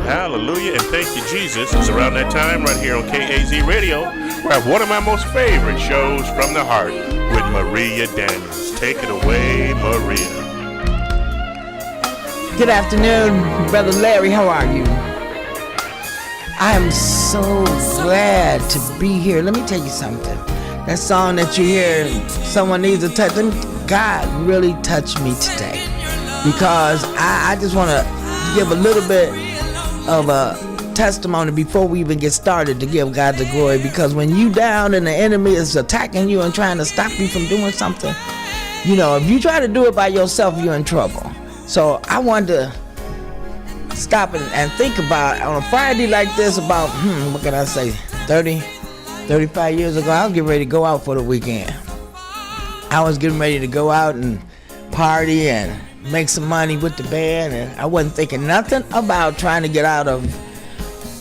Lord. Hallelujah. And thank you, Jesus. It's around that time right here on KAZ Radio where I have one of my most favorite shows from the heart with Maria Daniels. Take it away, Maria. Good afternoon, Brother Larry. How are you? I am so glad to be here. Let me tell you something. That song that you hear, Someone Needs a Touch, God really touched me today. Because I just want to give a little bit of a testimony before we even get started to give God the glory. Because when you down and the enemy is attacking you and trying to stop you from doing something, you know, if you try to do it by yourself, you're in trouble. So I wanted to stop and think about, on a Friday like this, about, what can I say, 35 years ago, I was getting ready to go out for the weekend. I was getting ready to go out and party and make some money with the band, and I wasn't thinking nothing about trying to get out of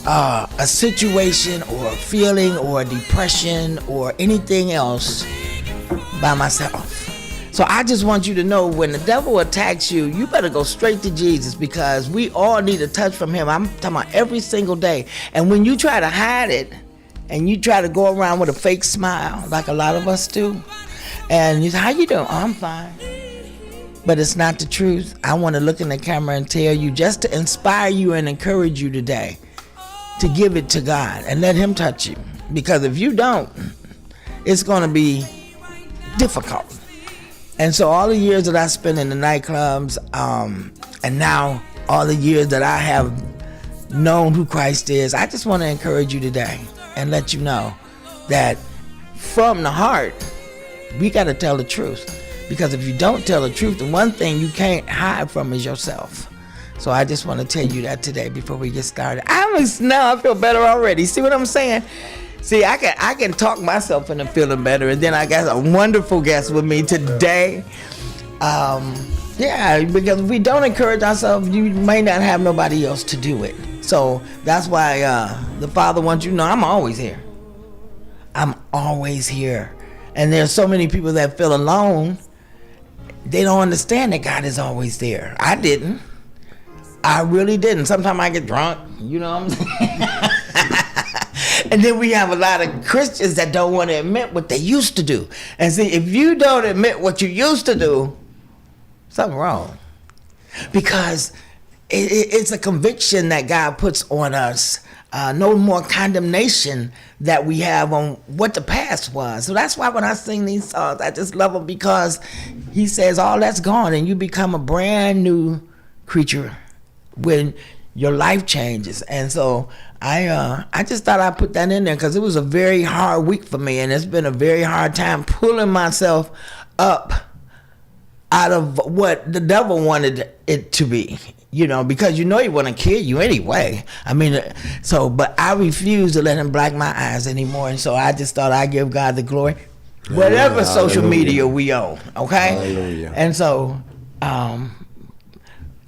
a situation or a feeling or a depression or anything else by myself. So I just want you to know, when the devil attacks you, you better go straight to Jesus, because we all need a touch from him. I'm talking about every single day. And when you try to hide it and you try to go around with a fake smile like a lot of us do, and you say, how you doing? Oh, I'm fine. But it's not the truth. I want to look in the camera and tell you, just to inspire you and encourage you today, to give it to God and let him touch you. Because if you don't, it's going to be difficult. And so all the years that I spent in the nightclubs, and now all the years that I have known who Christ is, I just want to encourage you today and let you know that from the heart, we got to tell the truth. Because if you don't tell the truth, the one thing you can't hide from is yourself. So I just want to tell you that today before we get started. Now I feel better already. See what I'm saying? See, I can talk myself into feeling better, and then I got a wonderful guest with me today. Because if we don't encourage ourselves, you may not have nobody else to do it. So that's why the Father wants you to know I'm always here. I'm always here. And there's so many people that feel alone. They don't understand that God is always there. I didn't. I really didn't. Sometimes I get drunk, you know what I'm saying? And then we have a lot of Christians that don't want to admit what they used to do. And see, if you don't admit what you used to do, something wrong. Because it's a conviction that God puts on us. No more condemnation that we have on what the past was. So that's why when I sing these songs, I just love them, because he says all that's gone and you become a brand new creature when your life changes. And so I just thought I'd put that in there, because it was a very hard week for me, and it's been a very hard time pulling myself up out of what the devil wanted it to be, you know, because you know he want to kill you anyway. I mean, but I refuse to let him black my eyes anymore, and so I just thought I'd give God the glory, whatever social media we own, okay? Hallelujah. And so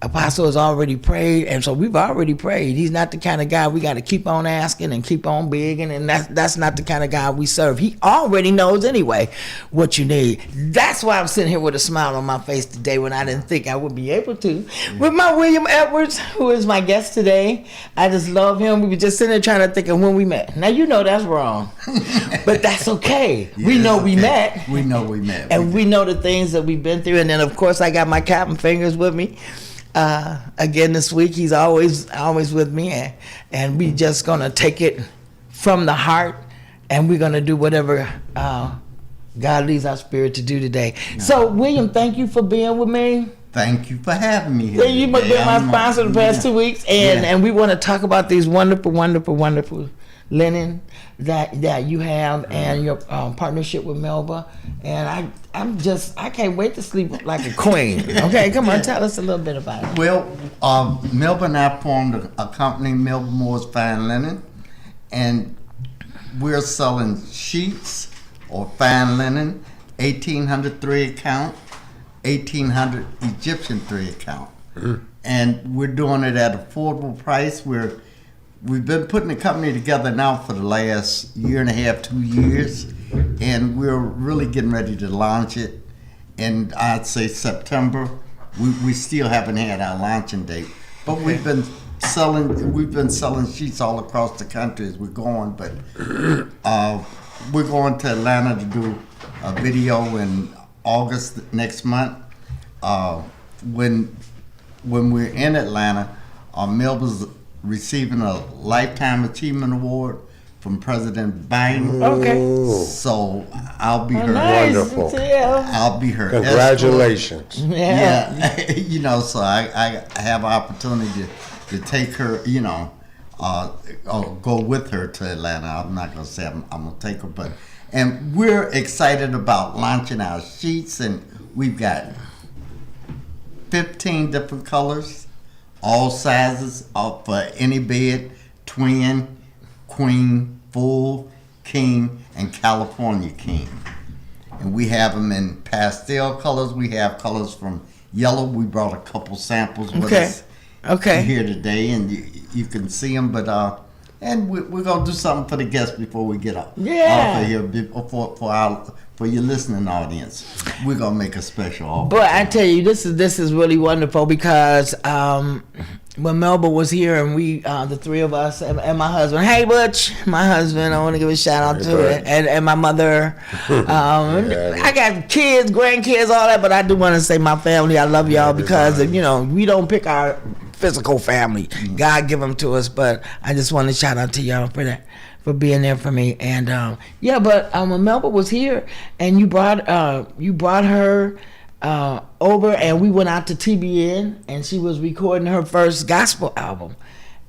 Apostle has already prayed, and so we've already prayed. He's not the kind of guy we got to keep on asking and keep on begging, and that's not the kind of God we serve. He already knows anyway what you need. That's why I'm sitting here with a smile on my face today, when I didn't think I would be able to. With my William Edwards, who is my guest today. I just love him. We were just sitting there trying to think of when we met. Now, you know that's wrong, but that's okay. Yeah, we know we okay. met. We know we met. And we know the things that we've been through. And then, of course, I got my Captain Fingers with me. Again this week. He's always with me, and we just gonna take it from the heart, and we're gonna do whatever God leads our spirit to do today. So William, thank you for being with me. Thank you for having me here. Yeah, you must be my sponsor the past 2 weeks, and we want to talk about these wonderful linen that you have, and your partnership with Melba. And I can't wait to sleep like a queen. Okay, come on, tell us a little bit about it. Well, Melba and I formed a company, Melba Moore's Fine Linen, and we're selling sheets or fine linen, 1800 thread count, 1800 Egyptian thread count. And we're doing it at affordable price. We've been putting the company together now for the last year and a half, 2 years, and we're really getting ready to launch it. And I'd say September. We still haven't had our launching date, but we've been we've been selling sheets all across the country as we're going, but we're going to Atlanta to do a video in August next month. When we're in Atlanta, Melba's receiving a Lifetime Achievement Award from President Biden. Okay. So I'll be her. Nice. Wonderful. Yeah. I'll be her. Congratulations. Yeah. So I have an opportunity to take her, or go with her to Atlanta. I'm not going to say I'm going to take her, and we're excited about launching our sheets, and we've got 15 different colors, all sizes, for any bed, twin, queen, full, king, and California king. And we have them in pastel colors. We have colors from yellow. We brought a couple samples with us here today, and you can see them. But and we're gonna do something for the guests before we get off of here. For your listening audience, we're gonna make a special offer. But I tell you, this is really wonderful because when Melba was here and we, the three of us and my husband, hey Butch, my husband, I want to give a shout out to it, and my mother. I got kids, grandkids, all that, but I do want to say my family, I love y'all because we don't pick our physical family. God give them to us, but I just want to shout out to y'all for that, for being there for me. And but when Melba was here and you brought her over, and we went out to TBN, and she was recording her first gospel album,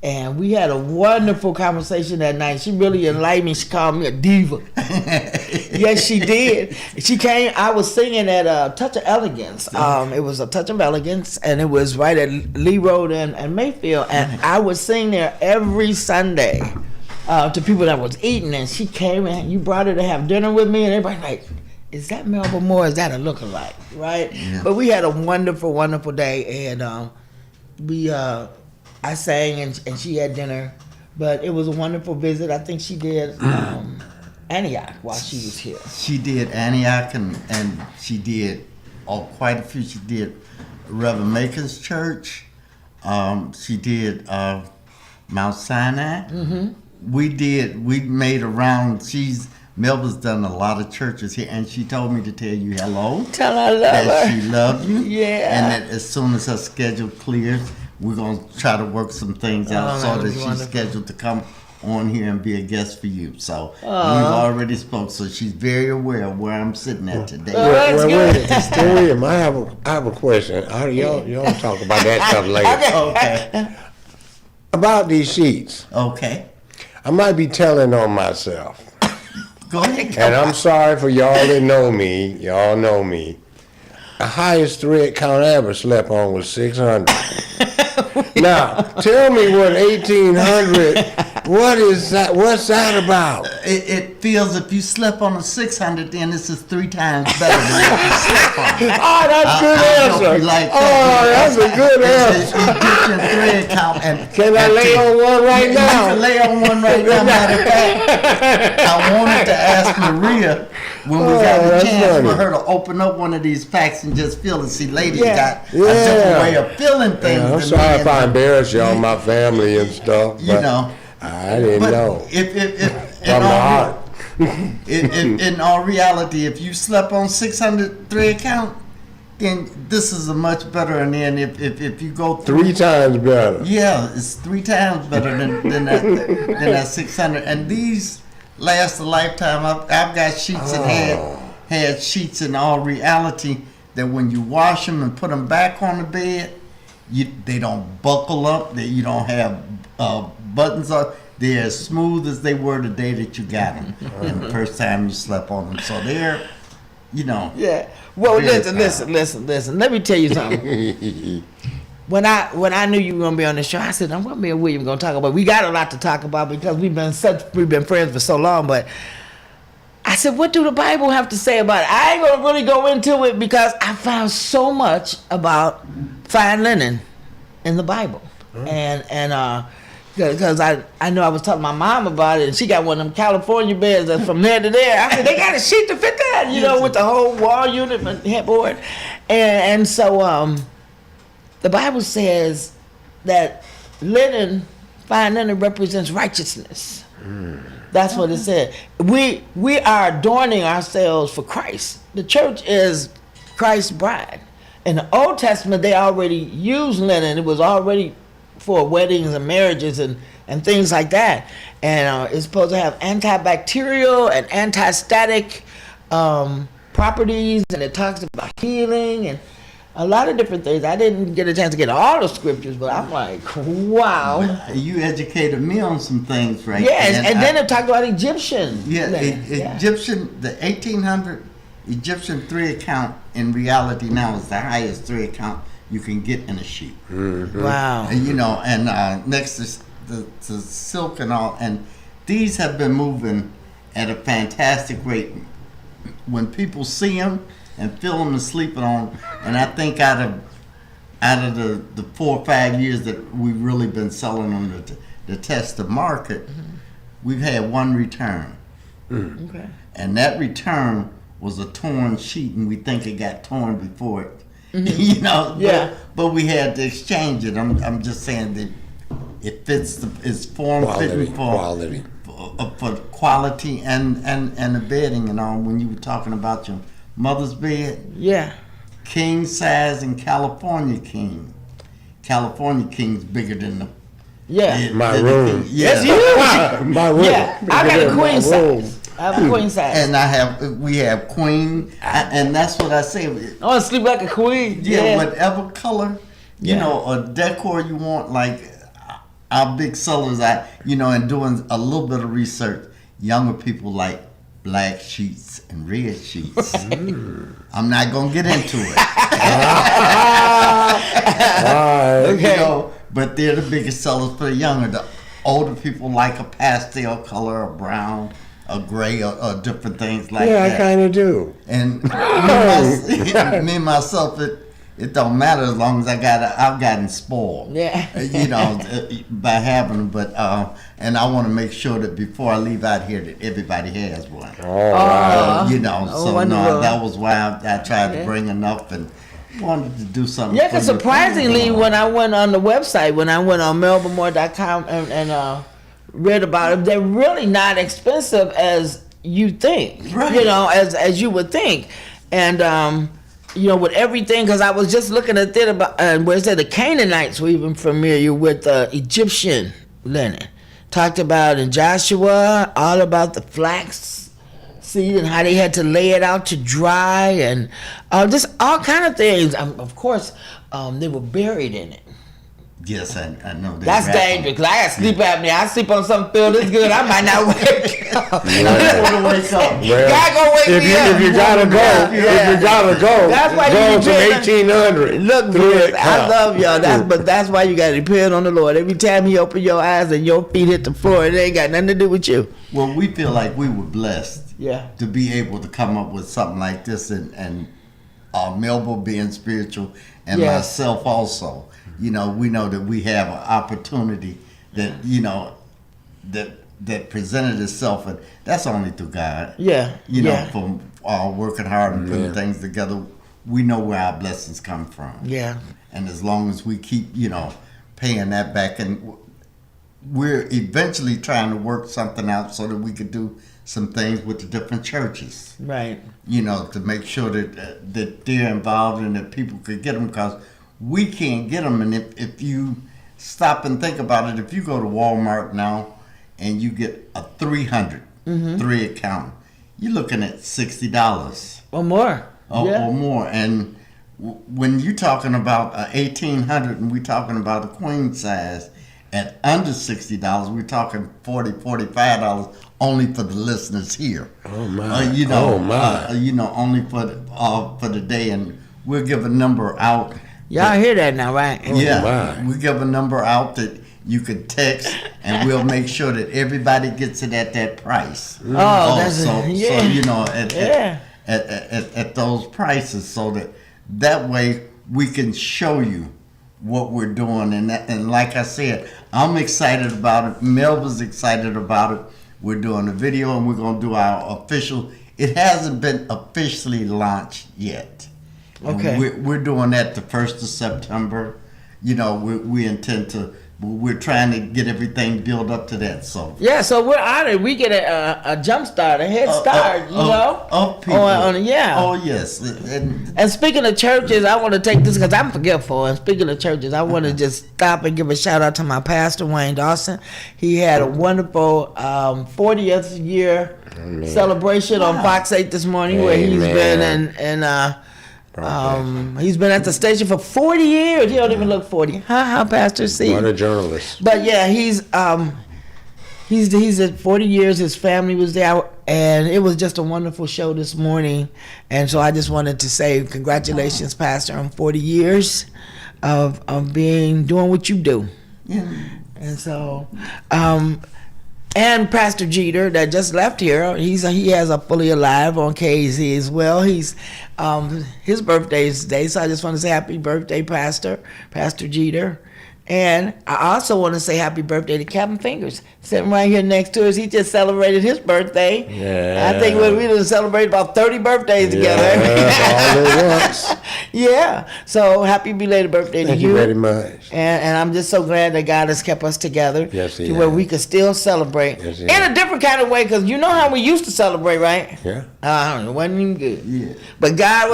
and we had a wonderful conversation that night. She really enlightened me. She called me a diva. Yes, she did. She came. I was singing at Touch of Elegance. It was a Touch of Elegance, and it was right at Lee Road and Mayfield, and I would sing there every Sunday to people that was eating. And she came and you brought her to have dinner with me, and everybody like, is that Melba Moore? Is that a lookalike? Right? Yeah. But we had a wonderful, wonderful day, and I sang and she had dinner. But it was a wonderful visit. I think she did Antioch while she was here. She did Antioch, and she did quite a few. She did Reverend Macon's Church. She did Mount Sinai. Mm-hmm. We made around. Melba's done a lot of churches here, and she told me to tell you hello. Tell her I love her. She loved you. Yeah. And that as soon as her schedule clears, we're going to try to work some things out so that she's scheduled to come on here and be a guest for you. So we've already spoke, so she's very aware of where I'm sitting at today. William, I have a question. Y'all talk about that stuff later. Okay. About these sheets. Okay. I might be telling on myself. Go ahead. And I'm sorry for y'all that know me. Y'all know me. The highest thread count I ever slept on was 600. Now, tell me what 1,800, what is that? What's that about? It feels if you slept on a 600, then this is 3 times better than what you slept on. Oh, that's a good answer. That's a good answer. Egyptian thread count. And can I lay on one right now? You can lay on one right now. Matter of fact, I wanted to ask Maria when we got the chance for her to open up one of these packs and just feel it. See, ladies got a different way of feeling things. I'm sorry if I embarrass y'all, my family and stuff. But I didn't know. In all reality, if you slept on 600 thread count, then this is a much better. And then if you go 3 times better. Yeah, it's 3 times better than that 600. And these last a lifetime. I've got sheets that had sheets in all reality that when you wash them and put them back on the bed, they don't buckle up. You don't have buttons on. They're as smooth as they were the day that you got them and the first time you slept on them. So they're, Yeah. Well, listen. Let me tell you something. When I knew you were gonna be on the show, I said, "I'm gonna be and William gonna talk about." We got a lot to talk about because we've been friends for so long. But I said, "What do the Bible have to say about it?" I ain't gonna really go into it because I found so much about fine linen in the Bible, and because I know I was telling my mom about it, and she got one of them California beds that's from there to there. I said, they got a sheet to fit that, with the whole wall unit and headboard, and so the Bible says that linen, fine linen represents righteousness. That's what it said. We are adorning ourselves for Christ. The church is Christ's bride. In the Old Testament, they already used linen. It was already for weddings and marriages and things like that. And it's supposed to have antibacterial and anti-static properties, and it talks about healing and a lot of different things. I didn't get a chance to get all the scriptures, but I'm like, wow. You educated me on some things, right? Yes, and then it talked about Egyptian. Yeah, linen. Egyptian, the 1800 Egyptian 3 account in reality now is the highest 3 account you can get in a sheet. Wow. And, you know, and next is the silk and all, and these have been moving at a fantastic rate. When people see them and feel them and sleeping on, and I think out of the 4 or 5 years that we've really been selling them the test of market, we've had one return. Okay. And that return was a torn sheet, and we think it got torn before it. You know, Yeah. but we had to exchange it. I'm just saying that it fits it's form fitting for quality and the bedding and all. When you were talking about your mother's bed, Yeah. king size and California king. California king's bigger than the Yeah. My than the room. king. Yeah. It's huge. My room. Yeah. I got a My queen room. size. I have a queen size. And we have queen, and that's what I say. I want to sleep like a queen. Yeah, whatever color, you Yeah. know, or decor you want, like our big sellers, and doing a little bit of research, younger people like black sheets and red sheets. I'm not gonna get into it. Okay. You know, but they're the biggest sellers for the younger. The older people like a pastel color, a brown, a gray, or different things like Yeah, I that. kind of do. And me myself, it don't matter as long as I've gotten spoiled. Yeah. You know, by having them. But and I want to make sure that before I leave out here that everybody has one. All right. You know, so wonderful. that was why I tried to bring enough and wanted to do something. Yeah, for because your surprisingly, family. when I went on the website, when I went on melbamore.com and read about it, they're really not expensive as you think. Right. You know, as you would think. And, you know, with everything, because I was just looking at it about, where it said the Canaanites were even familiar with Egyptian linen. Talked about in Joshua, all about the flax seed and how they had to lay it out to dry and just all kind of things. Of course, they were buried in it. Yes, I know. they That's wrap 'em. dangerous because I got sleep apnea. I sleep on something feel this good, I might not wake up. I want to wake up. Well, God gonna wake me up. if you gotta go, Yeah. if you gotta go, That's why go you from depend on- 1800. Look, through Chris, it I up. love y'all. But that's why you gotta depend on the Lord. Every time He open your eyes and your feet hit the floor, it ain't got nothing to do with you. Well, we feel like we were blessed. Yeah. To be able to come up with something like this, and Melba being spiritual, and Yes. myself also. You know, we know that we have an opportunity that that presented itself, and that's only through God. Yeah. You know, Yeah. from working hard and putting things together, we know where our blessings come from. Yeah. And as long as we keep, paying that back, and we're eventually trying to work something out so that we could do some things with the different churches, Right. to make sure that they're involved and that people could get them, because we can't get them. And if you stop and think about it, if you go to Walmart now and you get a 300 3 account, you're looking at $60 Or more. Yeah. or more. And when you're talking about 1800 and we're talking about a queen size at under $60, we're talking $45 only for the listeners here. Oh my! Only for the day, and we'll give a number out. Y'all hear that now, right? Yeah, we give a number out that you could text, and we'll make sure that everybody gets it at that price. Oh, that's at those prices, so that way we can show you what we're doing, and like I said, I'm excited about it. Melba's excited about it. We're doing a video, and we're gonna do our official. It hasn't been officially launched yet. Okay. We're doing that the 1st of September. We intend to we're trying to get everything built up to that. So Yeah, so we're honored. We get a jump start, a head start, you know? of people. Yeah. Oh yes, and And speaking of churches, I want to take this because I'm forgetful. And speaking of churches, I want to just stop and give a shout out to my pastor, Wayne Dawson. He had a wonderful 40th year celebration on Fox 8 this morning, where he's been he's been at the station for 40 years. He don't even look 40. How Pastor C? What a journalist. But yeah, he's at 40 years. His family was there, and it was just a wonderful show this morning. And so I just wanted to say congratulations, Pastor, on 40 years of doing what you do. yeah. And so, and Pastor Jeter that just left here, he has a Fully Alive on KZ as well. He's his birthday is today, so I just want to say happy birthday, Pastor Jeter. And I also want to say happy birthday to Captain Fingers, sitting right here next to us. He just celebrated his birthday. Yeah. I think we done celebrated about 30 birthdays together. All at once. Yeah. So happy belated birthday Thank to you very much. And I'm just so glad that God has kept us together Yes, He to where has. we could still celebrate Yes, He in has. a different kind of way. Because you know how we used to celebrate, right? Yeah. I don't know, it wasn't even good. Yeah. But God,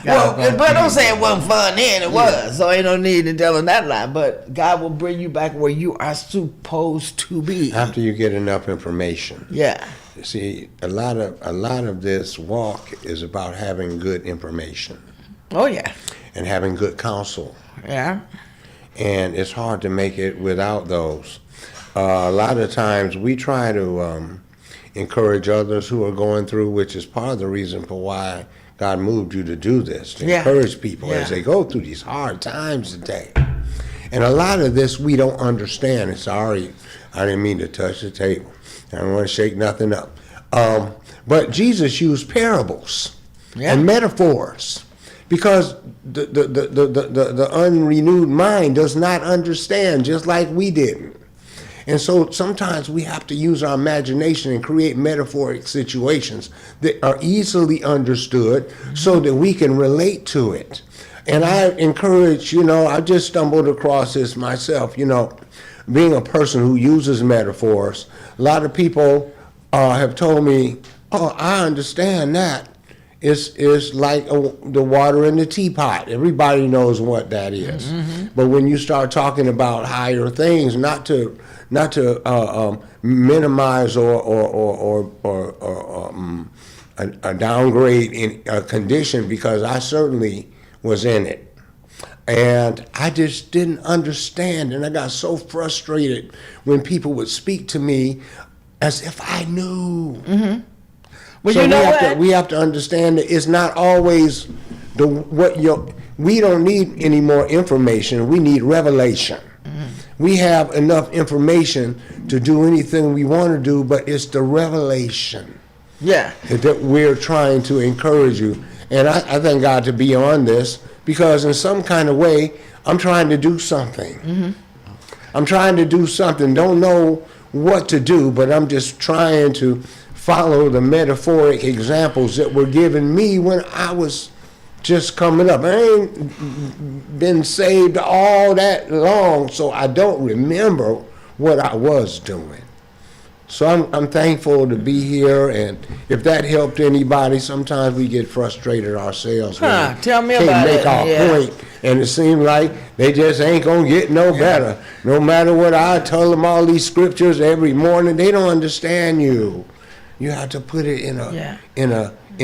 well, God but don't say it you. wasn't fun then. It was, so ain't no need to tell them that lie. But God will bring you back where you are supposed to be. After you get enough information. Yeah. See, a lot of this walk is about having good information Oh yeah. and having good counsel. Yeah. And it's hard to make it without those. A lot of times we try to encourage others who are going through, which is part of the reason for why God moved you to do this, to Yeah. encourage people as Yeah. they go through these hard times today. And a lot of this we don't understand. And sorry, I didn't mean to touch the table. I don't want to shake nothing up. But Jesus used parables Yeah. and metaphors because the unrenewed mind does not understand, just like we didn't. And so sometimes we have to use our imagination and create metaphoric situations that are easily understood so that we can relate to it. And I encourage, I just stumbled across this myself, being a person who uses metaphors. A lot of people have told me, oh, I understand that. It's like the water in the teapot. Everybody knows what that is. Mm-hmm. But when you start talking about higher things, not to minimize or a downgrade in a condition, because I certainly was in it. And I just didn't understand, and I got so frustrated when people would speak to me as if I knew. Mm-hmm. Well, So you know what? we have to understand that it's not always we don't need any more information. We need revelation. Mm-hmm. We have enough information to do anything we want to do, but it's the revelation Yeah. that we're trying to encourage you. And I thank God to be on this, because in some kind of way, I'm trying to do something. Mm-hmm. I'm trying to do something. Don't know what to do, but I'm just trying to follow the metaphoric examples that were given me when I was just coming up. I ain't been saved all that long, so I don't remember what I was doing. So I'm thankful to be here, and if that helped anybody, sometimes we get frustrated ourselves. when we Tell me can't about make it. our Yeah. point, and it seems like they just ain't gonna get no better. No matter what I tell them all these scriptures every morning, they don't understand you. You have to put it in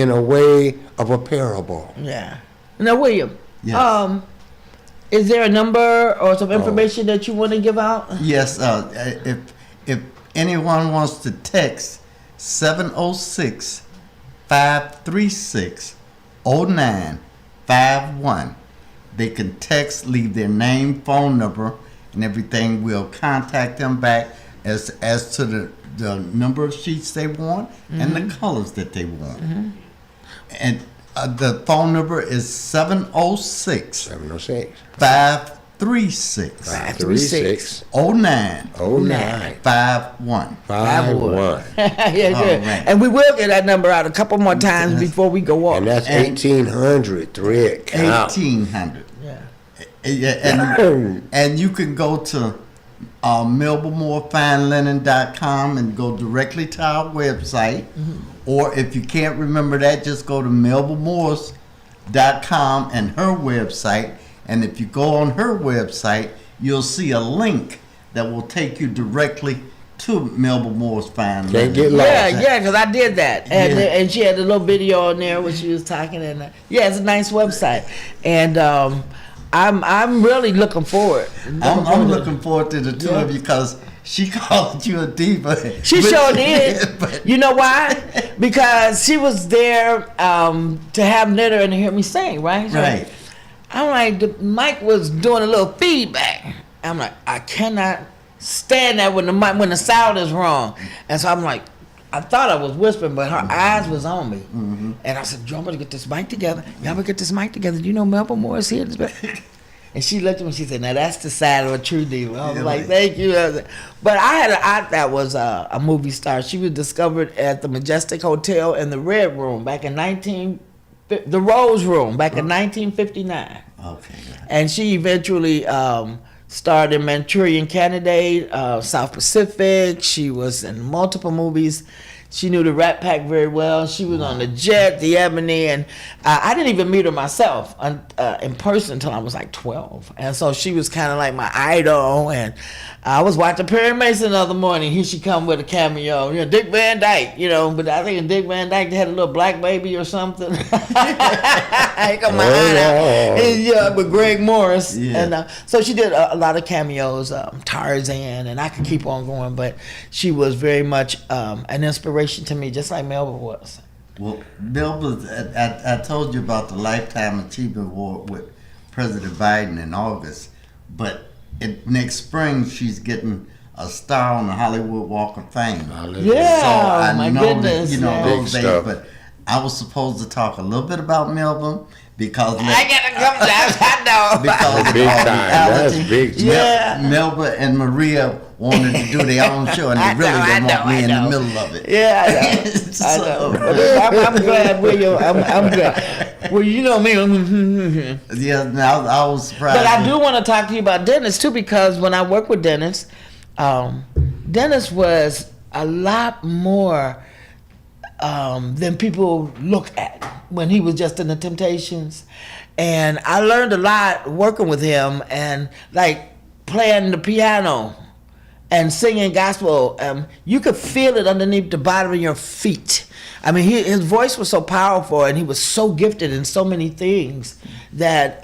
a way of a parable. Yeah. Now, William. Yes. Is there a number or some information that you want to give out? Yes, if anyone wants to text 706-536-0951, they can text, leave their name, phone number, and everything. We'll contact them back as to the number of sheets they want and the colors that they want. Mm-hmm. And the phone number is 706 706 536 536 09 09 51. 51. Yeah, good. right. And we will get that number out a couple more times before we go off. And that's And- 1800 thread count. 1800. Yeah. Yeah, and you can go to MelbaMooreFineLinen.com and go directly to our website. Or if you can't remember that, just go to MelbaMoores.com and her website. And if you go on her website, you'll see a link that will take you directly to Melba Moore's Fine Linen. Can't get lost. Yeah, because I did that, and Yeah. and she had a little video on there when she was talking, and yeah, it's a nice website, and I'm really looking forward. I'm looking forward to the two of you because she called you a diva. She sure did. But- You know why? Because she was there to have dinner and to hear me sing, right? So Right. I'm like, Mike was doing a little feedback. I'm like, I cannot stand that when the sound is wrong. And so I'm like, I thought I was whispering, but her eyes was on me. And I said, y'all better get this mic together. Y'all better get this mic together. Do you know Melba Moore is here? And she looked at me. She said, "Now that's the side of a true diva." I was like, "Thank you." But I had an aunt that was a movie star. She was discovered at the Majestic Hotel in the Red Room back in the Rose Room back in 1959. Okay. And she eventually starred in Manchurian Candidate, South Pacific. She was in multiple movies. She knew the Rat Pack very well. She was on the Jet, the Ebony, and I didn't even meet her myself in person until I was like 12. And so she was kind of like my idol. And I was watching Perry Mason the other morning. Here she come with a cameo. You know, Dick Van Dyke, you know, but I think Dick Van Dyke had a little black baby or something. Here come my aunt out. Yeah, with Greg Morris. Yeah. And so she did a lot of cameos, Tarzan, and I could keep on going, but she was very much an inspiration to me, just like Melba was. Well, Melba, I told you about the Lifetime Achievement Award with President Biden in August, but next spring she's getting a star on the Hollywood Walk of Fame. Yeah, So I my know goodness, that, you know, yeah. those Big days, stuff. but I was supposed to talk a little bit about Melba because I gotta come down, I know. because Big of all time. reality. That's big time. Yeah. Melba and Maria wanted to do their own show, and they really didn't want me in the middle of it. Yeah, I know. I So- know. But I'm glad, William. I'm glad. Well, you know me. Yeah, now I was surprised. But I do want to talk to you about Dennis too, because when I worked with Dennis, Dennis was a lot more than people look at when he was just in the Temptations. And I learned a lot working with him and like playing the piano and singing gospel. You could feel it underneath the bottom of your feet. I mean, his voice was so powerful and he was so gifted in so many things that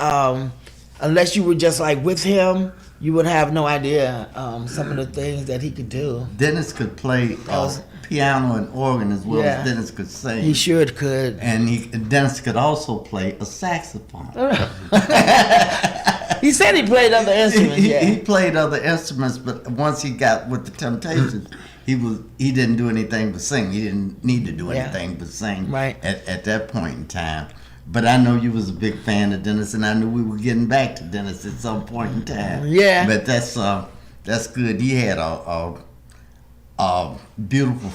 unless you were just like with him, you would have no idea some of the things that he could do. Dennis could play piano and organ as well as Dennis could sing. He sure could. And Dennis could also play a saxophone. He said he played other instruments. He played other instruments, but once he got with the Temptations, he didn't do anything but sing. He didn't need to do anything but sing at that point in time. But I know you was a big fan of Dennis, and I knew we were getting back to Dennis at some point in time. Yeah. But that's good. He had a beautiful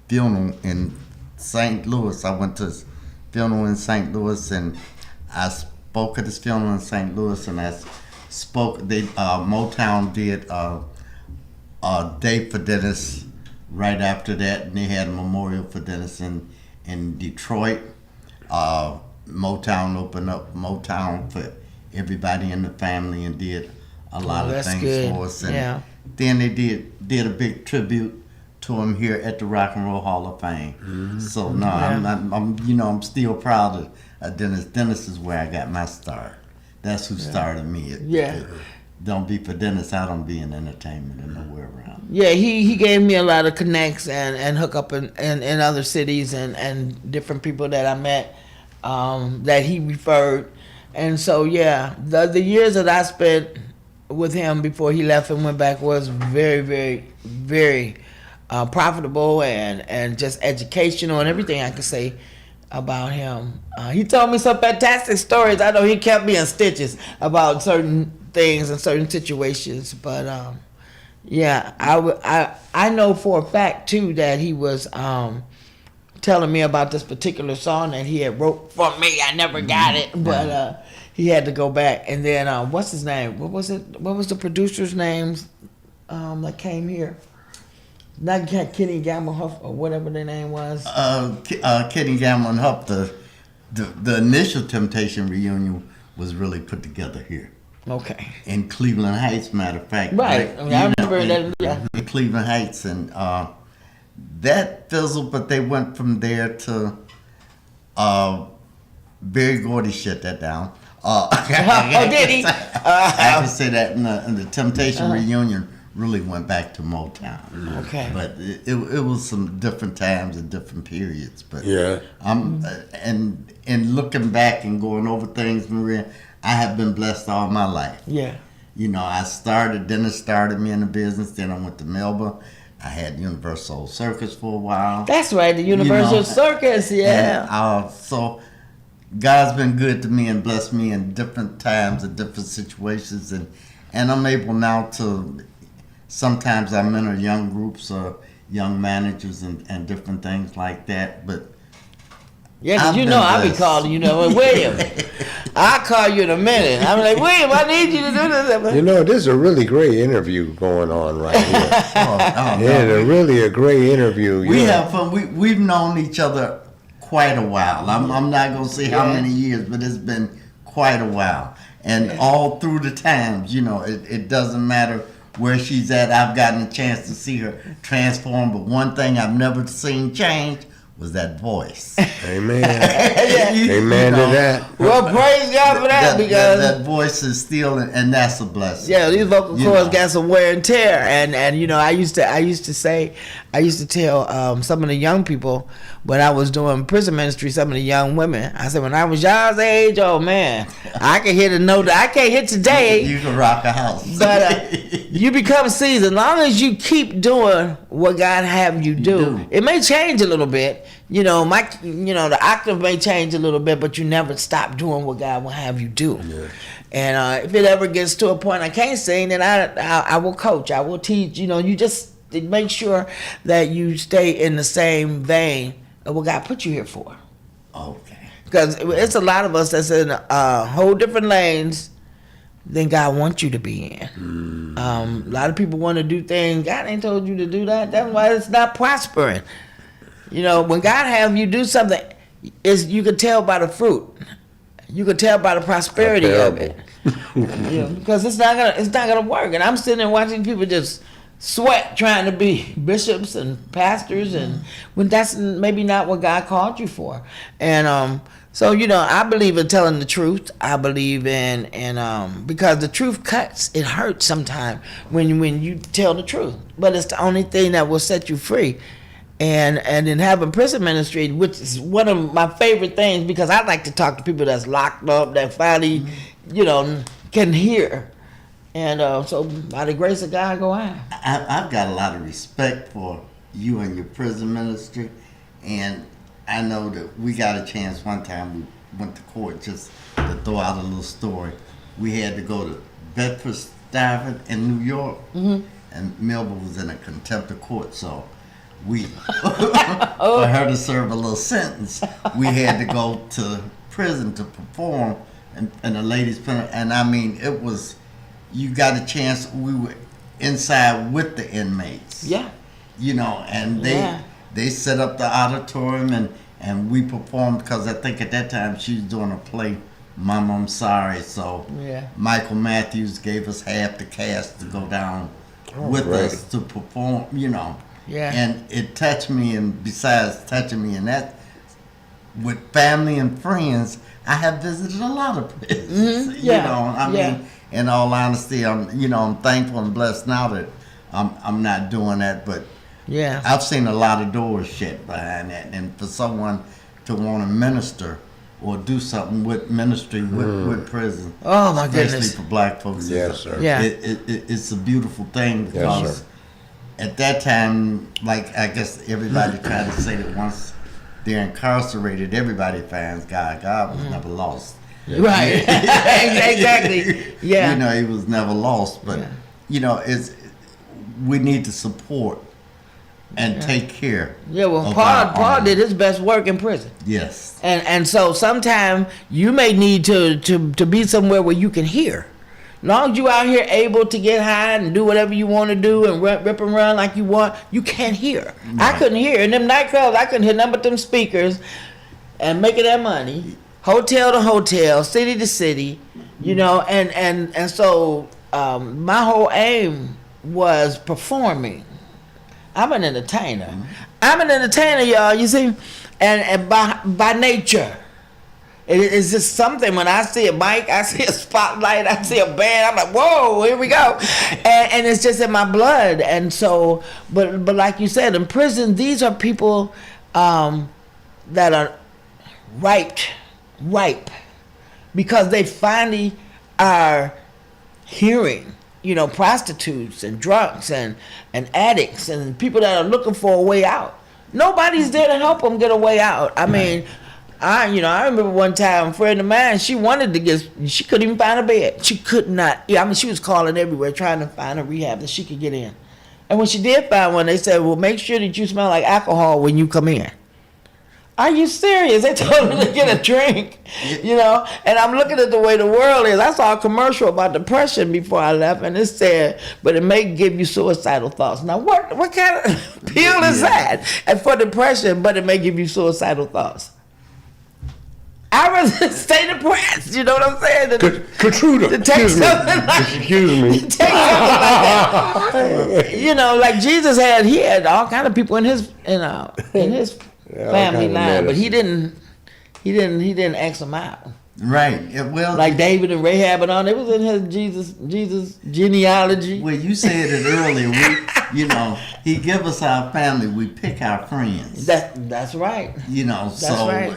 funeral in St. Louis. I went to his funeral in St. Louis, and I spoke at his funeral in St. Louis, and Motown did a day for Dennis right after that, and they had a memorial for Dennis in Detroit. Motown opened up Motown for everybody in the family and did a lot of things for us. And then they did a big tribute to him here at the Rock and Roll Hall of Fame. Mm-hmm. So no, I'm still proud of Dennis. Dennis is where I got my start. That's who started me. Don't be for Dennis, I don't be in entertainment and nowhere around. Yeah, he gave me a lot of connects and hook up in other cities and different people that I met that he referred. And so, the years that I spent with him before he left and went back was very, very, very profitable and just educational and everything I could say about him. He told me some fantastic stories. I know he kept me in stitches about certain things and certain situations, but I know for a fact too that he was telling me about this particular song that he had wrote for me. I never got it, but he had to go back. And then what's his name? What was it? What was the producer's name? that came here? Not Kenny Gamble Huff or whatever their name was. Kenny Gamble and Huff, the initial Temptation reunion was really put together here. Okay. In Cleveland Heights, matter of fact. Right. Like, I mean, I remember that. Yeah. in Cleveland Heights, and that fizzled, but they went from there to Barry Gordy shut that down. Oh, did he? I can say that in the Temptation reunion really went back to Motown. Okay. But it was some different times and different periods. But Yeah. and looking back and going over things, Maria, I have been blessed all my life. Yeah. You know, Dennis started me in the business, then I went to Melba. I had Universal Circus for a while. That's right, the Universal Circus, yeah. And, so God's been good to me and blessed me in different times and different situations, and I'm able now to, sometimes I mentor young groups or young managers and different things like that, but Yeah, 'cause I've you been know I'll be blessed. calling you, William. I'll call you in a minute. I'm like, William, I need you to do this. You know, this is a really great interview going on right here. oh, Yeah, no, really a great interview. we Yeah. have fun. We've known each other quite a while. I'm not gonna say how many years, but it's been quite a while. And all through the times, you know, it doesn't matter where she's at. I've gotten a chance to see her transform. But one thing I've never seen change was that voice. Amen. You Amen know, to that. Well, praise God for that, because that voice is still, and that's a blessing. yeah, these vocal You cords know. got some wear and tear, and you know, I used to tell some of the young people when I was doing prison ministry, some of the young women, I said, when I was y'all's age, oh man, I can hit a note that I can't hit today. You can rock a house. But you become seasoned. As long as you keep doing what God have you do, it may change a little bit. You know, the octave may change a little bit, but you never stop doing what God will have you do. Yeah. And if it ever gets to a point I can't sing, then I will coach. I will teach. You know, you just make sure that you stay in the same vein of what God put you here for. Okay. Because it's a lot of us that's in whole different lanes than God wants you to be in. A lot of people want to do things. God ain't told you to do that. That's why it's not prospering. You know, when God have you do something, you can tell by the fruit. You can tell by the prosperity of it. Because it's not gonna work. And I'm sitting there watching people just sweat trying to be bishops and pastors, and when that's maybe not what God called you for. And so, you know, I believe in telling the truth. I believe in because the truth cuts. It hurts sometimes when you tell the truth, but it's the only thing that will set you free. And in having prison ministry, which is one of my favorite things, because I like to talk to people that's locked up, that finally, you know, can hear. And so by the grace of God, go on. I've got a lot of respect for you and your prison ministry, and I know that we got a chance one time. We went to court, just to throw out a little story. We had to go to Bedford Stuyvesant in New York, and Melba was in a contempt of court, so we, for her to serve a little sentence, we had to go to prison to perform in the ladies' penitentiary. And I mean, it was, you got a chance, we were inside with the inmates. Yeah. You know, and they set up the auditorium, and we performed, because I think at that time she was doing a play, Mama, I'm Sorry. So Michael Matthews gave us half the cast to go down with us to perform, you know. Yeah. And it touched me, and besides touching me, and that, with family and friends, I have visited a lot of prisons. You know, I mean, in all honesty, I'm thankful and blessed now that I'm not doing that, but I've seen a lot of doors shut behind that, and for someone to want to minister or do something with ministry with prison, oh my goodness, especially for black folks, Yes, sir. Yeah. it's a beautiful thing, because Yes, sir. at that time, like I guess everybody tried to say that once they're incarcerated, everybody finds God. God was never lost. Right. Exactly. Yeah. You know, he was never lost, but you know, we need to support and take care. Yeah, well, of Paul our did his best work in prison. Yes. And so sometimes you may need to be somewhere where you can hear. long as you out here able to get high and do whatever you want to do and rip and run like you want, you can't hear. I couldn't hear. In them nightclubs, I couldn't hear nothing but them speakers and making that money. Hotel to hotel, city to city, you know, and so my whole aim was performing. I'm an entertainer. I'm an entertainer, y'all, you see? And by nature. It's just something when I see a mic, I see a spotlight, I see a band, I'm like, whoa, here we go. And it's just in my blood. And so, but like you said, in prison, these are people that are ripe, because they finally are hearing, you know, prostitutes and drunks and addicts and people that are looking for a way out. Nobody's there to help them get a way out. I mean, I remember one time a friend of mine, she couldn't even find a bed. She could not. I mean, she was calling everywhere trying to find a rehab that she could get in. And when she did find one, they said, well, make sure that you smell like alcohol when you come in. Are you serious? They told her to get a drink, you know? And I'm looking at the way the world is. I saw a commercial about depression before I left, and it said, but it may give you suicidal thoughts. Now, what kind of pill is that? And for depression, but it may give you suicidal thoughts. I'd rather stay depressed, you know what I'm saying? Katruda, excuse me. Take something like that. You know, like Jesus he had all kind of people in his family line, but he didn't X them out. Right. Well, like David and Rahab and all, it was in his Jesus genealogy. Well, you said it earlier. He give us our family. We pick our friends. That's right. That's right.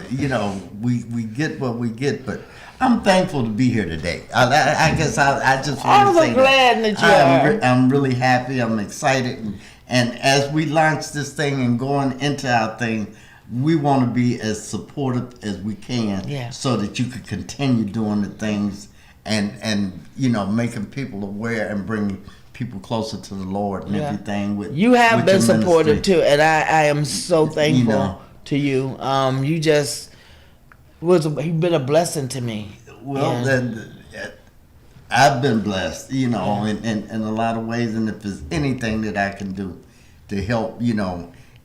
We get what we get, but I'm thankful to be here today. I guess I just want to say I'm so glad that you are. I'm really happy. I'm excited, and as we launch this thing and going into our thing, we want to be as supportive as we can, so that you could continue doing the things and making people aware and bringing people closer to the Lord and everything. You have been supportive too, and I am so thankful to you. You just you've been a blessing to me. Well, I've been blessed, in a lot of ways, and if there's anything that I can do to help,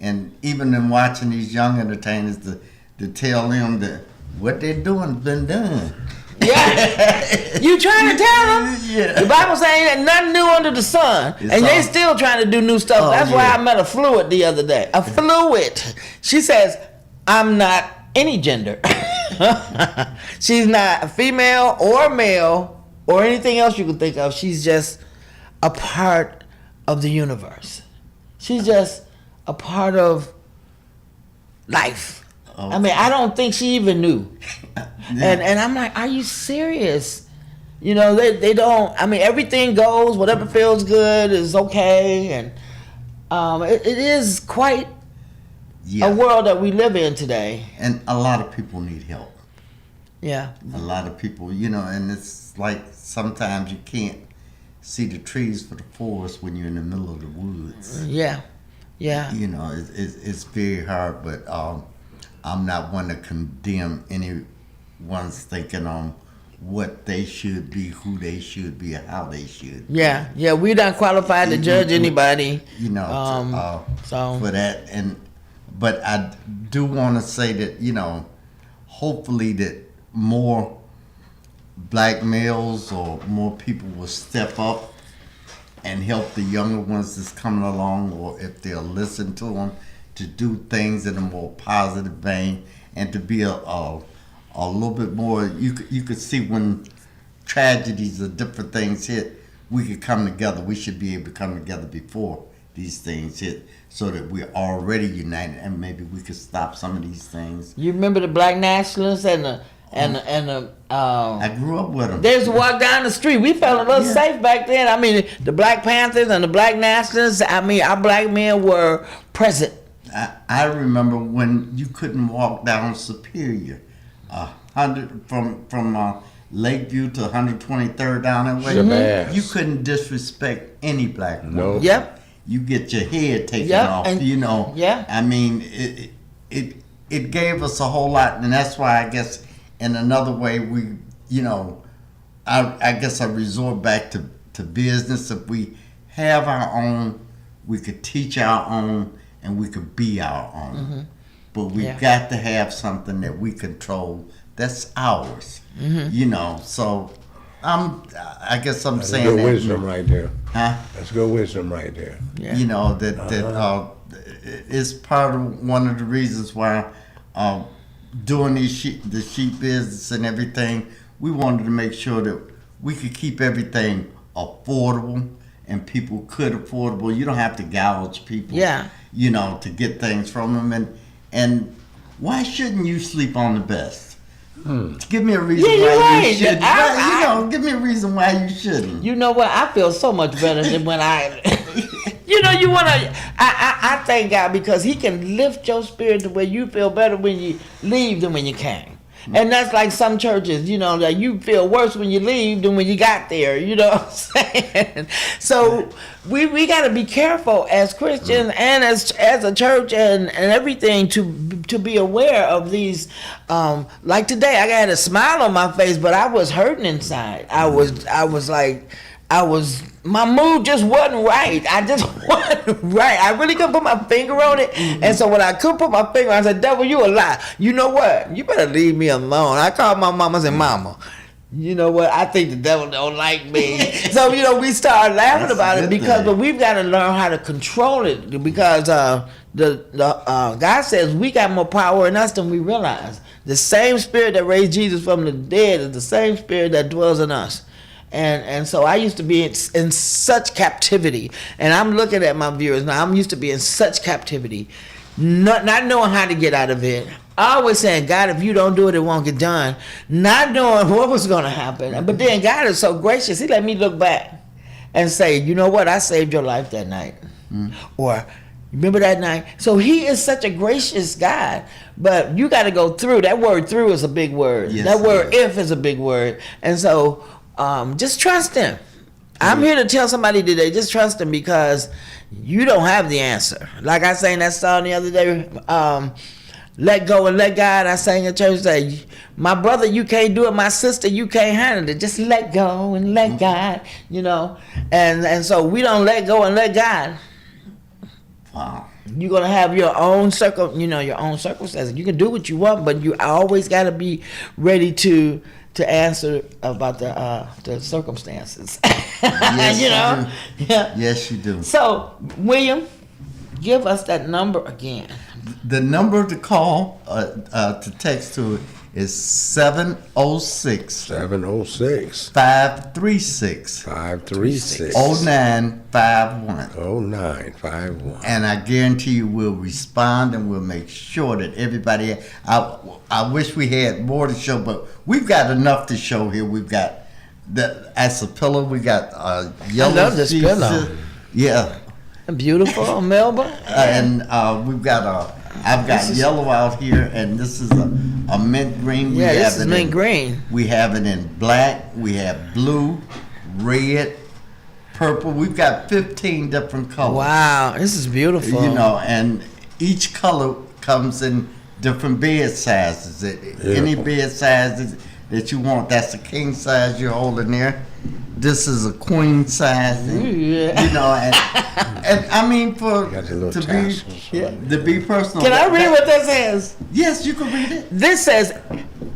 and even in watching these young entertainers to tell them that what they're doing has been done. Yeah. You trying to tell them? Yeah. The Bible saying that nothing new under the sun. And they still trying to do new stuff. That's why I met a fluid the other day. A fluid. She says, I'm not any gender. She's not a female or male or anything else you can think of. She's just a part of the universe. She's just a part of life. I mean, I don't think she even knew. And I'm like, are you serious? They don't. I mean, everything goes. Whatever feels good is okay. And it is quite a world that we live in today. And a lot of people need help. Yeah. A lot of people, and it's like sometimes you can't see the trees for the forest when you're in the middle of the woods. Yeah. Yeah. It's very hard, but I'm not one to condemn anyone's thinking on what they should be, who they should be, or how they should be. Yeah, we're not qualified to judge anybody. For that. But I do want to say that, hopefully that more black males or more people will step up and help the younger ones that's coming along, or if they'll listen to them, to do things in a more positive vein, and to be a little bit more. You could see when tragedies or different things hit, we could come together. We should be able to come together before these things hit, so that we're already united, and maybe we could stop some of these things. You remember the black nationalists and the I grew up with them. They used to walk down the street. We felt a little safe back then. I mean, the Black Panthers and the black nationalists, I mean, our black men were present. I remember when you couldn't walk down Superior, 100 from Lakeview to 123rd down that way. Shabazz. You couldn't disrespect any black woman. No. Yep. You get your head taken off. And, yeah. I mean, it gave us a whole lot, and that's why I guess in another way we I guess I resort back to business. If we have our own, we could teach our own, and we could be our own. But we've got to have something that we control that's ours. You know, so I guess I'm That's saying good that. wisdom right there. Huh? That's good wisdom right there. Yeah. You know, that it's part of one of the reasons why doing the sheep business and everything, we wanted to make sure that we could keep everything affordable and people could affordable. You don't have to gouge people, you know, to get things from them. And why shouldn't you sleep on the best? Give me a reason why you shouldn't. Give me a reason why you shouldn't. You know what? I feel so much better than when you want to. I thank God because He can lift your spirit to where you feel better when you leave than when you came. And that's like some churches, you know, that you feel worse when you leave than when you got there. You know what I'm saying? So we got to be careful as Christians and as a church and everything to be aware of these. Like today, I had a smile on my face, but I was hurting inside. My mood just wasn't right. I just wasn't right. I really couldn't put my finger on it. And so when I couldn't put my finger on it, I said, devil, you a lie. You know what? You better leave me alone. I called my mama and said, Mama, you know what? I think the devil don't like me. So, you know, we started laughing about it but we've got to learn how to control it because God says we got more power in us than we realize. The same spirit that raised Jesus from the dead is the same spirit that dwells in us. And so I used to be in such captivity, and I'm looking at my viewers now. I'm used to be in such captivity, not knowing how to get out of it. Always saying, God, if you don't do it, it won't get done. Not knowing what was going to happen. But then God is so gracious. He let me look back and say, you know what? I saved your life that night. Or remember that night? So He is such a gracious God. But you got to go through. That word through is a big word. Yes, that word if is a big word. And so just trust Him. I'm here to tell somebody today, just trust Him because you don't have the answer. Like I sang that song the other day, Let Go and Let God. I sang at church, say, my brother, you can't do it. My sister, you can't handle it. Just let go and let God, you know. And so we don't let go and let God. Wow. You're gonna have your own your own circumstances. You can do what you want, but you always got to be ready to answer about the circumstances. Yes, you know? Yeah. Yes, you do. So, William, give us that number again. The number to call, to text to is 706 706 536 536 0951. 0951. And I guarantee you we'll respond and we'll make sure that everybody. I wish we had more to show, but we've got enough to show here. We've got as a pillow, we got yellow. I love this sheets. pillow. Yeah. Beautiful, Melba. And we've got I've got yellow out here, and this is a mint green. Yeah, this is mint green. We have it in black. We have blue, red, purple. We've got 15 different colors. Wow, this is beautiful. You know, and each color comes in different bed sizes. Any bed sizes that you want. That's a king size you're holding there. This is a queen size, you know, and I mean to be personal. Can I read what that says? Yes, you can read it. This says,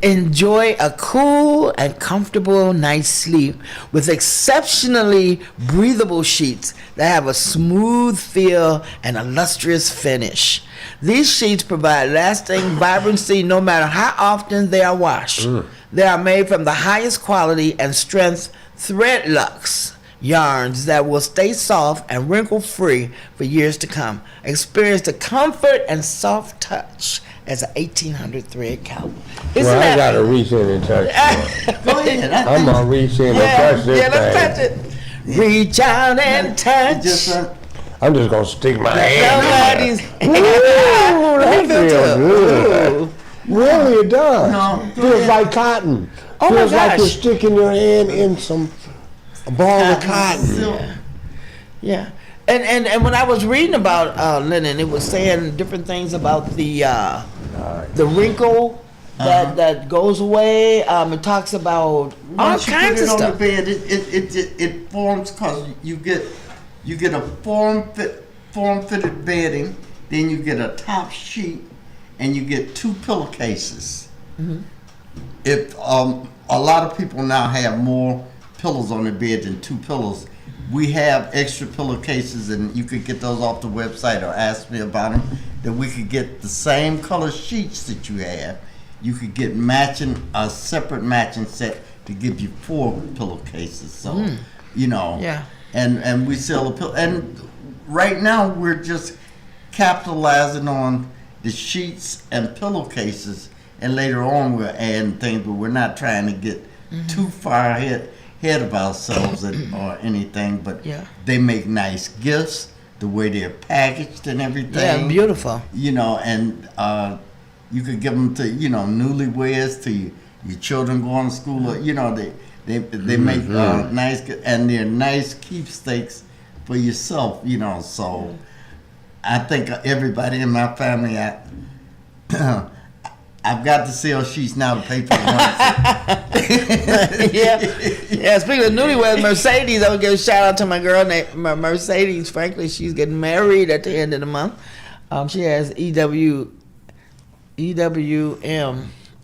enjoy a cool and comfortable night's sleep with exceptionally breathable sheets that have a smooth feel and a lustrous finish. These sheets provide lasting vibrancy no matter how often they are washed. They are made from the highest quality and strength Threadlux yarns that will stay soft and wrinkle free for years to come. Experience the comfort and soft touch as an 1800 thread couch. Well, I gotta reach in and touch it. Go ahead. I'm gonna reach in and touch this let's thing. touch it. Reach out and touch. I'm just gonna stick my hand in there. Ooh, That feels good. Really, it does. No, Feels like cotton. Oh my Feels like gosh. you're sticking your hand in a ball of cotton. Yeah. And when I was reading about linen, it was saying different things about the wrinkle that goes away. It talks about all Once you kinds put of it on stuff. the bed, it forms because you get a form fitted bedding, then you get a top sheet, and you get 2 pillowcases. If a lot of people now have more pillows on their bed than 2 pillows, we have extra pillowcases, and you could get those off the website or ask me about them. That we could get the same color sheets that you have. You could get a separate matching set to give you 4 pillowcases. So, Yeah. and we sell a pillow. And right now we're just capitalizing on the sheets and pillowcases, and later on we're adding things, but we're not trying to get too far ahead of ourselves or anything. But Yeah. they make nice gifts, the way they're packaged and everything. Yeah, beautiful. And you could give them to newlyweds, to your children going to school. Or, they make nice, and they're nice keepsakes for yourself. So I think everybody in my family, I've got to sell sheets now to pay for the Yeah. Speaking of newlyweds, Mercedes, I would give a shout out to my girl named Mercedes. Frankly, she's getting married at the end of the month. She has EWM.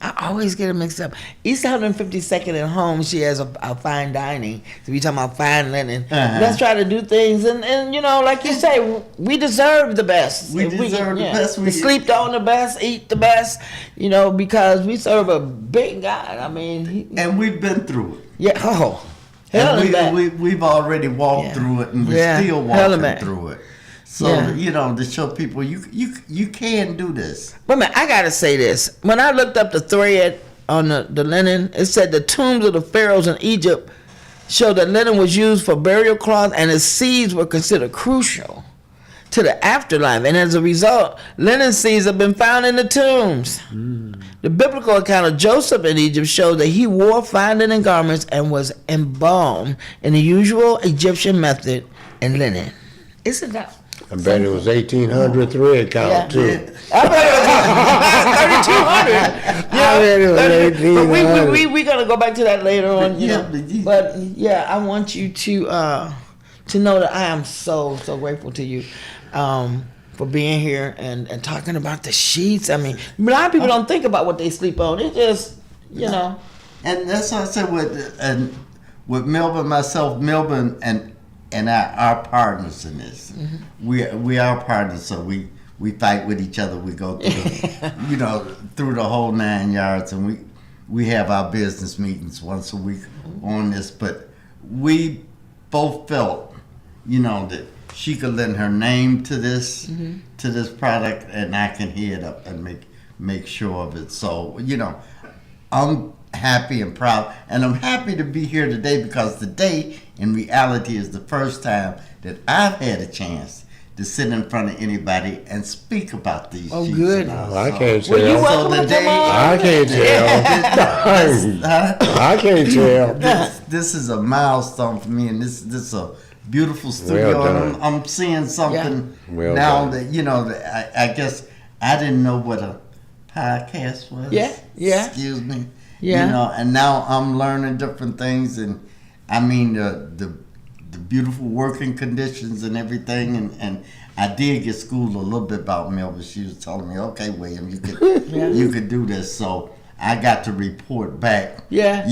I always get it mixed up. East 152nd and Home, she has a fine dining. So we talking about fine linen. Let's try to do things, and like you say, we deserve the best. We deserve the best. We sleep on the best, eat the best, because we serve a big God. I mean, and we've been through it. yeah. Oh, hell And and back. we've already walked through it, and we're still hell and walking back. through it. So to show people you can do this. But man, I gotta say this. When I looked up the thread on the linen, it said the tombs of the pharaohs in Egypt show that linen was used for burial cloth, and its seeds were considered crucial to the afterlife. And as a result, linen seeds have been found in the tombs. The biblical account of Joseph in Egypt shows that he wore fine linen garments and was embalmed in the usual Egyptian method in linen. Isn't that? I bet it was 1,800 thread count too. I bet it was 3,200. I bet it was 1,800. But we gonna go back to that later on. But I want you to know that I am so grateful to you for being here and talking about the sheets. I mean, a lot of people don't think about what they sleep on. It just And that's what I said with Melvin, myself, Melvin, and our partners in this. We are partners, so we fight with each other. We go through through the whole 9 yards, and we have our business meetings once a week on this. But we both felt that she could lend her name to this product, and I can head up and make sure of it. So I'm happy and proud, and I'm happy to be here today, because today in reality is the first time that I've had a chance to sit in front of anybody and speak about these sheets. good. Well, I can't tell. Well, you welcome to today- come on. I can't tell. I can't tell. This is a milestone for me, and this is a beautiful studio. Well and done. I'm seeing something Well now done. that I guess I didn't know what a podcast was. Yeah. Excuse me. Yeah. And now I'm learning different things, and I mean the beautiful working conditions and everything, and I did get schooled a little bit about Melvin. She was telling me, okay, William, you could do this. So I got to report back. Yeah.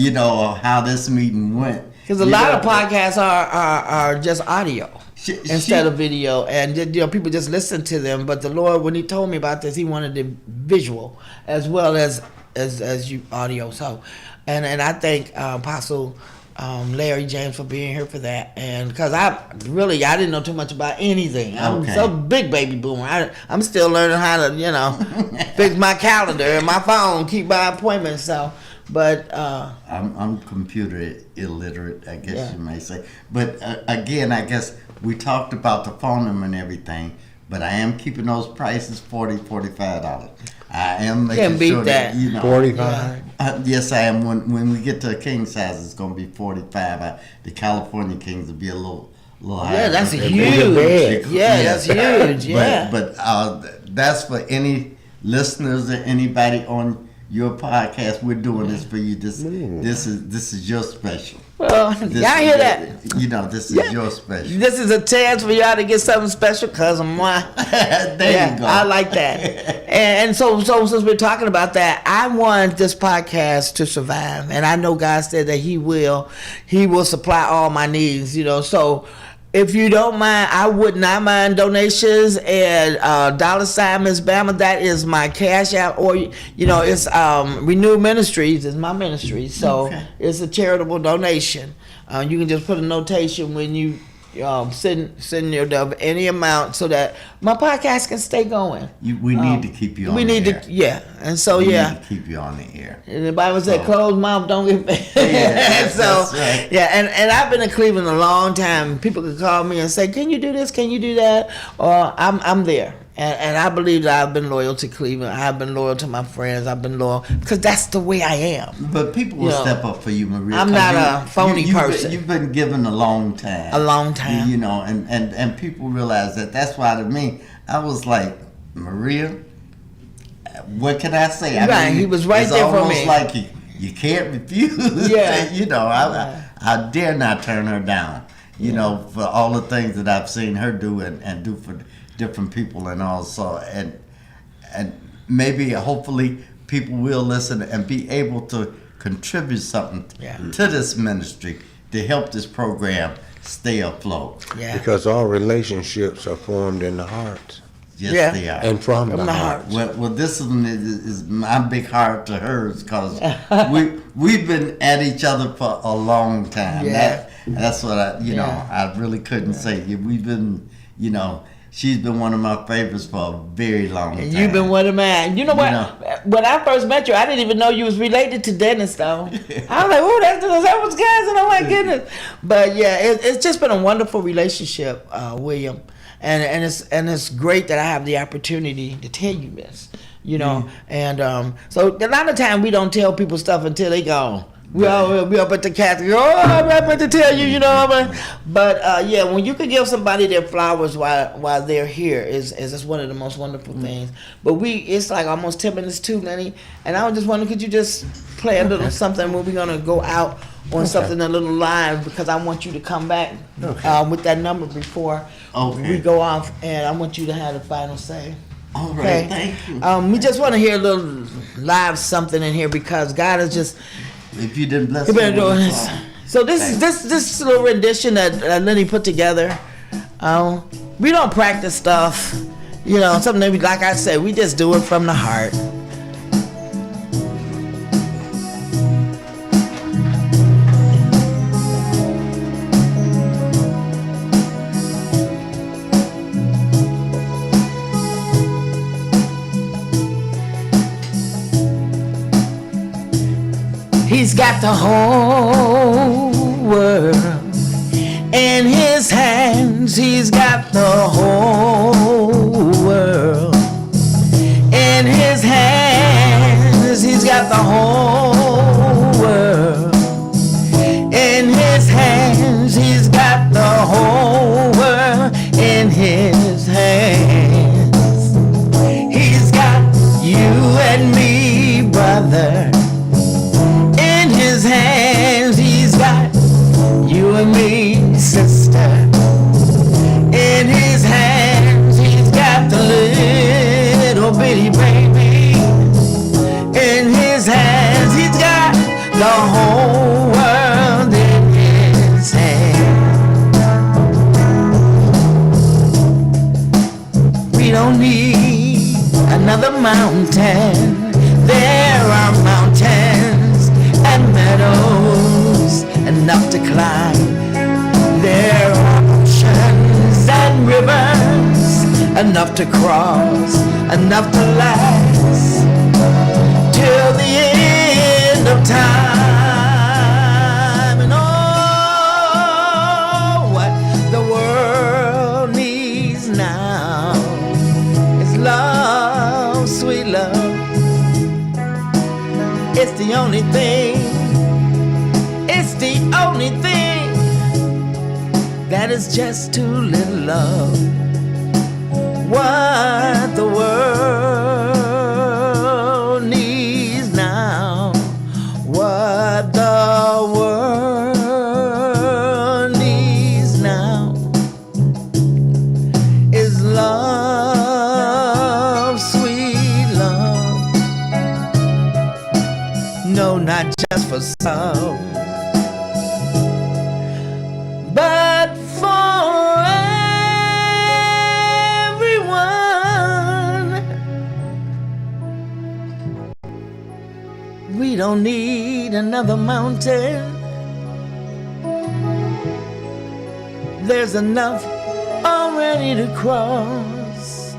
How this meeting went. Because a lot of podcasts are just audio instead of video, and people just listen to them. But the Lord, when He told me about this, He wanted the visual as well as you audio. So, and I thank Apostle Larry James for being here for that, and because I didn't know too much about anything. I'm so big baby boomer. I'm still learning how to fix my calendar and my phone, keep my appointments. So. But I'm computer illiterate, I guess you may say. But again, I guess we talked about the phone number and everything, but I am keeping those prices $45. I am making beat sure that. 45. Yes, I am. When we get to a king size, it's going to be 45. The California kings will be a little higher. yeah, that's big huge. bed. Yeah, that's huge. Yeah. But that's for any listeners or anybody on your podcast. We're doing this for you. This is your special. Well, This y'all hear is- that? You know, this is your special. This is a chance for y'all to get something special because of my. There you go. I like that. And so since we're talking about that, I want this podcast to survive, and I know God said that He will supply all my needs. You know, so. If you don't mind, I would not mind donations and $ Miss Bama. That is my cash app, or it's Renew Ministries is my ministry, so it's a charitable donation. You can just put a notation when you send your dove any amount so that my podcast can stay going. We need to keep you on We the need air. to, yeah, and so We yeah. need to keep you on the air. And the Bible said, "Closed mouth don't get fed." Yeah, so that's right. yeah, and I've been in Cleveland a long time. People can call me and say, "Can you do this? Can you do that?" Or I'm there, and I believe that I've been loyal to Cleveland. I've been loyal to my friends. I've been loyal because that's the way I am. But people will step up for you, Maria. I'm 'cause not a phony person. You've been given a long time. A long time. You know, and people realize that. That's why to me, I was like, Maria, what can I say? Right, he was right there for me. It's almost like you can't refuse. Yeah. You know, I dare not turn her down. You know, for all the things that I've seen her do and do for different people and also and maybe hopefully people will listen and be able to contribute something to this ministry to help this program stay afloat. Yeah. Because all relationships are formed in the heart Yes, they are. and from the the heart. heart. Well, this one is my big heart to hers because we've been at each other for a long time. Yeah. That's what I really couldn't say. We've been, she's been one of my favorites for a very long time. And you've been one of mine. You know what? When I first met you, I didn't even know you was related to Dennis, though. I was like, "Oh, that was cousin." Oh my goodness! But yeah, it's just been a wonderful relationship, William, and it's great that I have the opportunity to tell you this. And so a lot of time we don't tell people stuff until they gone. We up at the Catholic. Oh, I'm not meant to tell you, But yeah, when you can give somebody their flowers while they're here is just one of the most wonderful things. But it's like almost 10 minutes too, Lenny. And I was just wondering, could you just play a little something when we're gonna go out on something a little live because I want you to come back with that number before we go off, and I want you to have the final say. All right, thank you. We just want to hear a little live something in here because God is just. If you didn't bless You better me do with a this. song. So this little rendition that Lenny put together, we don't practice stuff, something that like I said, we just do it from the heart. He's got the whole world in his hands. He's got the whole world in his hands. He's got the whole world in his hands. He's got the whole world in his hands. He's got you and me, brother. His hands, he's got you and me, sister. In his hands, he's got the little bitty baby. In his hands, he's got the whole world in his hands. We don't need another mountain. There are mountains and meadows enough to climb. There are oceans and rivers enough to cross, enough to last till the end of time. And oh, what the world needs now is love, sweet love. It's the only thing, it's the only thing that is just too little love. What the world needs now don't need another mountain. There's enough already to cross.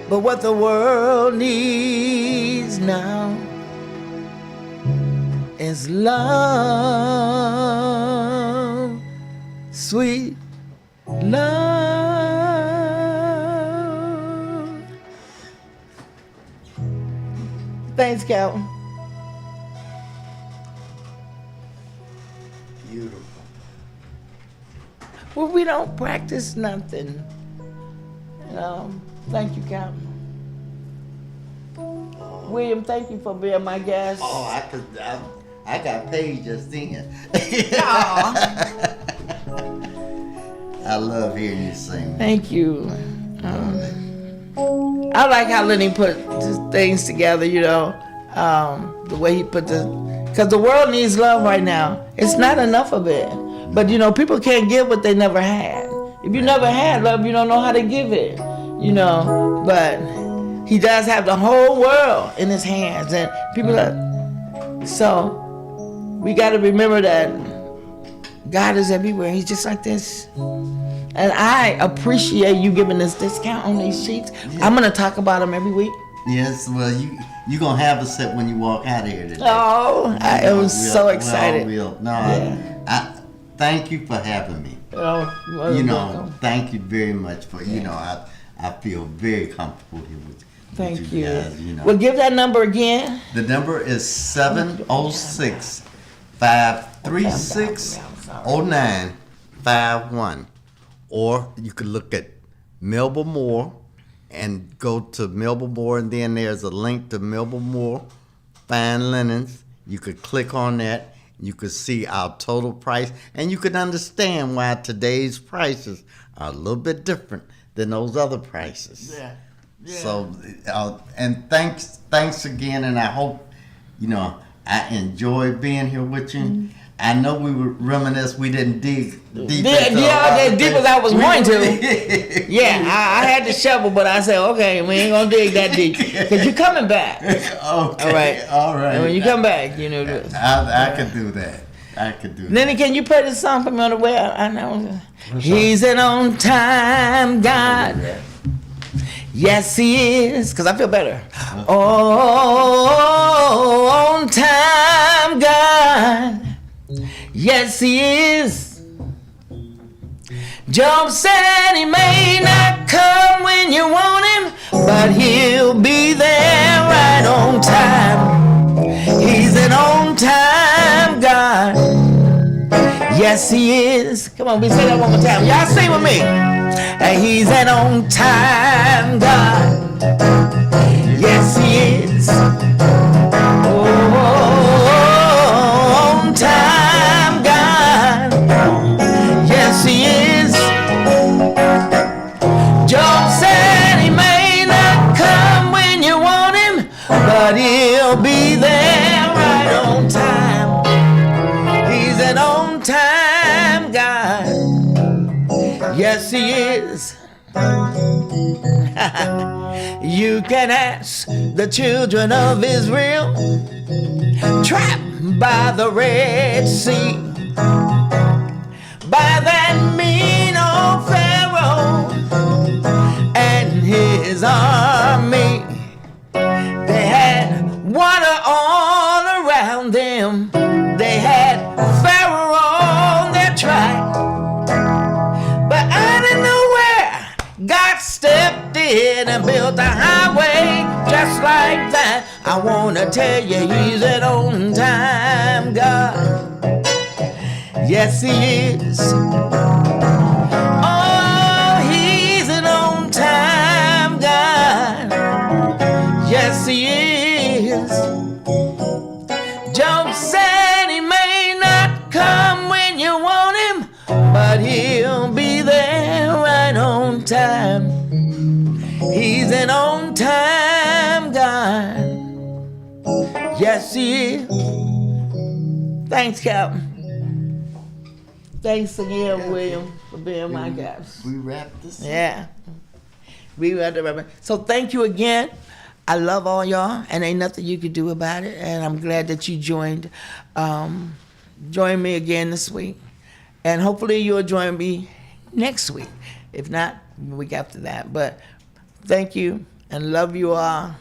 But what the world needs now is love, sweet love. Thanks, Calvin. Beautiful. Well, we don't practice nothing. Thank you, Calvin. William, thank you for being my guest. Oh, I got paid just then. I love hearing you sing. Thank you. I like how Lenny put these things together, the way he put because the world needs love right now. It's not enough of it. But, people can't give what they never had. If you never had love, you don't know how to give it, But he does have the whole world in his hands. And people so we got to remember that God is everywhere. He's just like this. And I appreciate you giving us discount on these sheets. Yeah. I'm going to talk about them every week. Yes, well, you're going to have a set when you walk out of here today. Oh, I was so excited. I thank you for having me. Thank you very much for, I feel very comfortable here with Thank you. you. Guys, Well, give that number again. The number is 706-536-0951. Or you could look at Melba Moore and go to Melba Moore, and then there's a link to Melba Moore Fine Linens. You could click on that. You could see our total price, and you could understand why today's prices are a little bit different than those other prices. Yeah. So, and thanks again, and I hope, I enjoyed being here with you. Mm-hmm. I know we would reminisce. We didn't dig deep. As deep as I was going to. Yeah, I had to shovel, but I said, okay, we ain't gonna dig that deep because you're coming back. Okay. All right. And when you come back, I could do that. Lenny, can you play this song for me on the way? I know. He's an on-time God. Yes, he is. Because I feel better. Oh, on-time God. Yes, he is. Job said he may not come when you want him, but he'll be there right on time. He's an on-time God. Yes, he is. Come on, we say that one more time. Y'all sing with me. He's an on-time God. Yes, he is. On-time God. Yes, he is. Job said he may not come when you want him, but he'll be there right on time. He's an on-time God. Yes, he is. You can ask the children of Israel, trapped by the Red Sea, by that mean old Pharaoh and his army. They had water all around them. They had Pharaoh on their track. But out of nowhere, God stepped in and built a highway just like that. I want to tell you, he's an on-time God. Yes, he is. Oh, he's an on-time God. Yes, he is. Job said he may not come when you want him, but he'll be there right on time. He's an on-time God. Yes, he is. Thanks, Captain. Thanks again, William, for being my guest. We wrapped this up. Yeah. We wrapped it up. So thank you again. I love all y'all, and ain't nothing you could do about it. And I'm glad that you joined me again this week. And hopefully you'll join me next week. If not, the week after that. But thank you and love you all.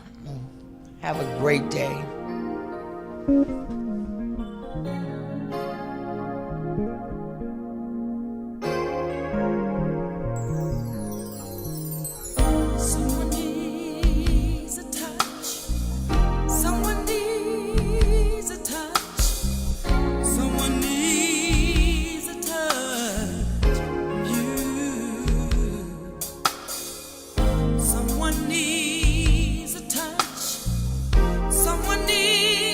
Have a great day.